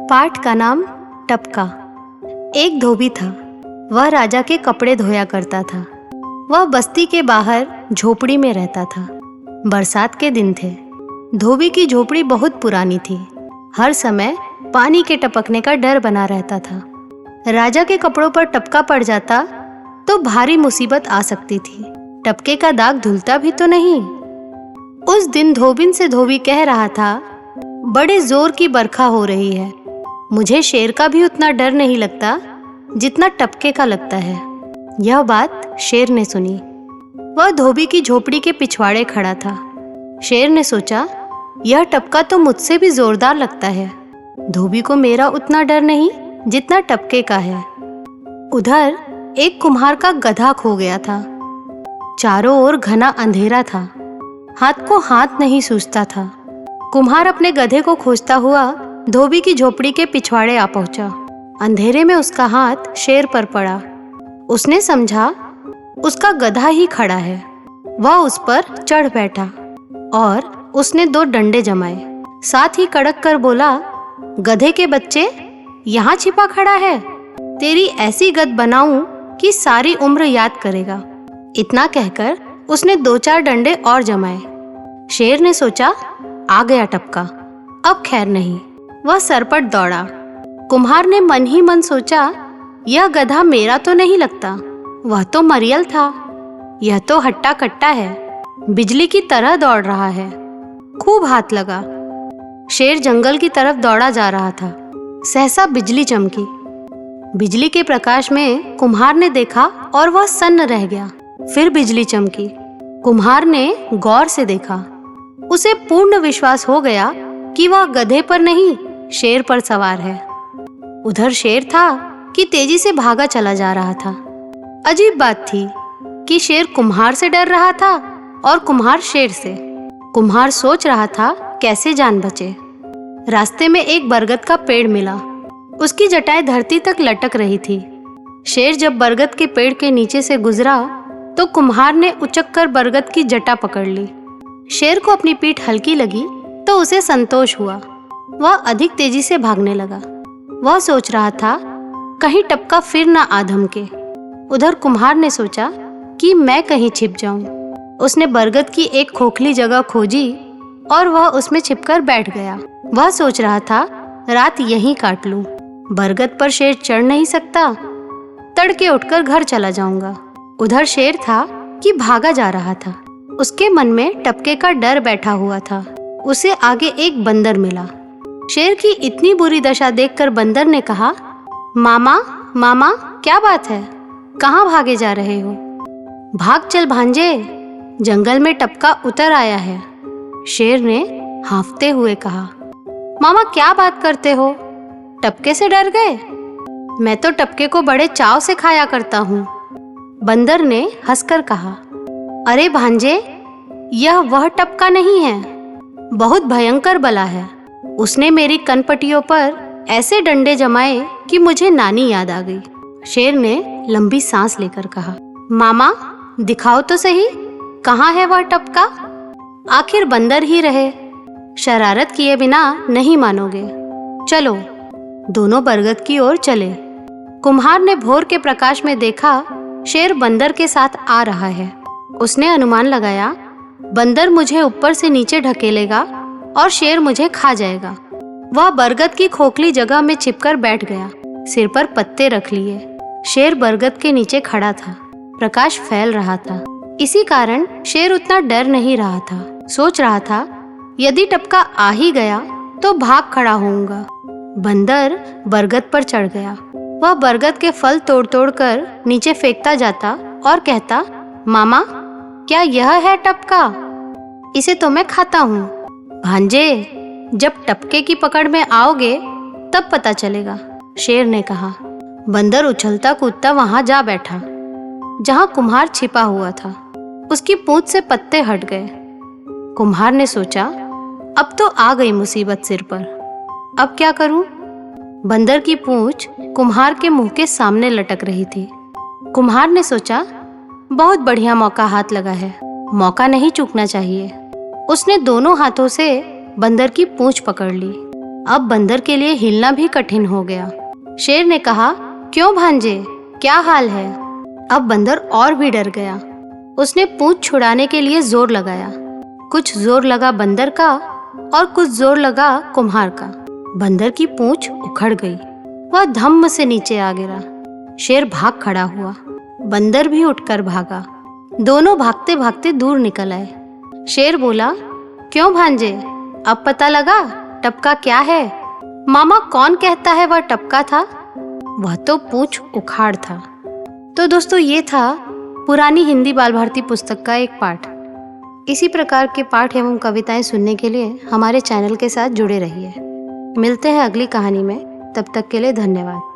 पाठ का नाम टपका। एक धोबी था। वह राजा के कपड़े धोया करता था। वह बस्ती के बाहर झोपड़ी में रहता था। बरसात के दिन थे। धोबी की झोपड़ी बहुत पुरानी थी। हर समय पानी के टपकने का डर बना रहता था। राजा के कपड़ों पर टपका पड़ जाता तो भारी मुसीबत आ सकती थी। टपके का दाग धुलता भी तो नहीं। उस दिन धोबिन से धोबी कह रहा था, बड़े जोर की बरखा हो रही है। मुझे शेर का भी उतना डर नहीं लगता जितना टपके का लगता है। यह बात शेर ने सुनी। वह धोबी की झोपड़ी के पिछवाड़े खड़ा था। शेर ने सोचा, यह टपका तो मुझसे भी जोरदार लगता है। धोबी को मेरा उतना डर नहीं जितना टपके का है। उधर एक कुम्हार का गधा खो गया था। चारों ओर घना अंधेरा था। हाथ को हाथ नहीं सूझता था। कुम्हार अपने गधे को खोजता हुआ धोबी की झोपड़ी के पिछवाड़े आ पहुंचा। अंधेरे में उसका हाथ शेर पर पड़ा। उसने समझा उसका गधा ही खड़ा है। वह उस पर चढ़ बैठा और उसने 2 डंडे जमाए। साथ ही कड़क कर बोला, गधे के बच्चे, यहाँ छिपा खड़ा है। तेरी ऐसी गद बनाऊं कि सारी उम्र याद करेगा। इतना कहकर उसने 2-4 डंडे और जमाए। शेर ने सोचा, आ गया टपका, अब खैर नहीं। वह सरपट दौड़ा। कुम्हार ने मन ही मन सोचा, यह गधा मेरा तो नहीं लगता, वह तो मरियल था। यह तो हट्टा कट्टा है, बिजली की तरह दौड़ रहा है। खूब हाथ लगा। शेर जंगल की तरफ दौड़ा जा रहा था। सहसा बिजली चमकी। बिजली के प्रकाश में कुम्हार ने देखा और वह सन्न रह गया। फिर बिजली चमकी। कुम्हार ने गौर से देखा। उसे पूर्ण विश्वास हो गया कि वह गधे पर नहीं, शेर पर सवार है। उधर शेर था कि तेजी से भागा चला जा रहा था। अजीब बात थी कि शेर कुम्हार से डर रहा था और कुम्हार शेर से। कुम्हार सोच रहा था कैसे जान बचे। रास्ते में एक बरगद का पेड़ मिला। उसकी जटाएं धरती तक लटक रही थी। शेर जब बरगद के पेड़ के नीचे से गुजरा तो कुम्हार ने उचक कर बरगद की जटा पकड़ ली। शेर को अपनी पीठ हल्की लगी तो उसे संतोष हुआ। वह अधिक तेजी से भागने लगा। वह सोच रहा था कहीं टपका फिर ना आ धमके। उधर कुम्हार ने सोचा कि मैं कहीं छिप जाऊं। उसने बरगद की एक खोखली जगह खोजी और वह उसमें छिपकर बैठ गया। वह सोच रहा था रात यहीं काट लूं। बरगद पर शेर चढ़ नहीं सकता। तड़के उठकर घर चला जाऊंगा। उधर शेर था कि भागा जा रहा था। उसके मन में टपके का डर बैठा हुआ था। उसे आगे एक बंदर मिला। शेर की इतनी बुरी दशा देखकर बंदर ने कहा, मामा मामा, क्या बात है? कहाँ भागे जा रहे हो? भाग चल भांजे, जंगल में टपका उतर आया है। शेर ने हांफते हुए कहा, मामा क्या बात करते हो? टपके से डर गए? मैं तो टपके को बड़े चाव से खाया करता हूँ। बंदर ने हंसकर कहा, अरे भांजे, यह वह टपका नहीं है, बहुत भयंकर बला है। उसने मेरी कनपटियों पर ऐसे डंडे जमाए कि मुझे नानी याद आ गई। शेर ने लंबी सांस लेकर कहा, मामा दिखाओ तो सही, कहाँ है वह टपका? आखिर बंदर ही रहे, शरारत किए बिना नहीं मानोगे। चलो। दोनों बरगद की ओर चले। कुम्हार ने भोर के प्रकाश में देखा शेर बंदर के साथ आ रहा है। उसने अनुमान लगाया, बंदर मुझे ऊपर से नीचे ढकेलेगा और शेर मुझे खा जाएगा। वह बरगद की खोखली जगह में छिपकर बैठ गया। सिर पर पत्ते रख लिए। शेर बरगद के नीचे खड़ा था। प्रकाश फैल रहा था। इसी कारण शेर उतना डर नहीं रहा था। सोच रहा था, यदि टपका आ ही गया तो भाग खड़ा होऊंगा। बंदर बरगद पर चढ़ गया। वह बरगद के फल तोड़ तोड़ कर नीचे फेंकता जाता और कहता, मामा क्या यह है टपका? इसे तो मैं खाता हूँ। भांजे, जब टपके की पकड़ में आओगे तब पता चलेगा, शेर ने कहा। बंदर उछलता कूदता वहां जा बैठा जहां कुम्हार छिपा हुआ था। उसकी पूंछ से पत्ते हट गए। कुम्हार ने सोचा, अब तो आ गई मुसीबत सिर पर। अब क्या करूं? बंदर की पूंछ कुम्हार के मुंह के सामने लटक रही थी। कुम्हार ने सोचा, बहुत बढ़िया मौका हाथ लगा है, मौका नहीं चूकना चाहिए। उसने दोनों हाथों से बंदर की पूंछ पकड़ ली। अब बंदर के लिए हिलना भी कठिन हो गया। शेर ने कहा, क्यों भांजे, क्या हाल है? अब बंदर और भी डर गया। उसने पूंछ छुड़ाने के लिए जोर लगाया। कुछ जोर लगा बंदर का और कुछ जोर लगा कुम्हार का। बंदर की पूंछ उखड़ गई। वह धम्म से नीचे आ गिरा। शेर भाग खड़ा हुआ। बंदर भी उठकर भागा। दोनों भागते भागते दूर निकल आए। शेर बोला, क्यों भांजे, अब पता लगा टपका क्या है? मामा कौन कहता है वह टपका था? वह तो पूंछ उखाड़ था। तो दोस्तों, ये था पुरानी हिंदी बाल भारती पुस्तक का एक पाठ। इसी प्रकार के पाठ एवं कविताएं सुनने के लिए हमारे चैनल के साथ जुड़े रहिए। मिलते हैं अगली कहानी में। तब तक के लिए धन्यवाद।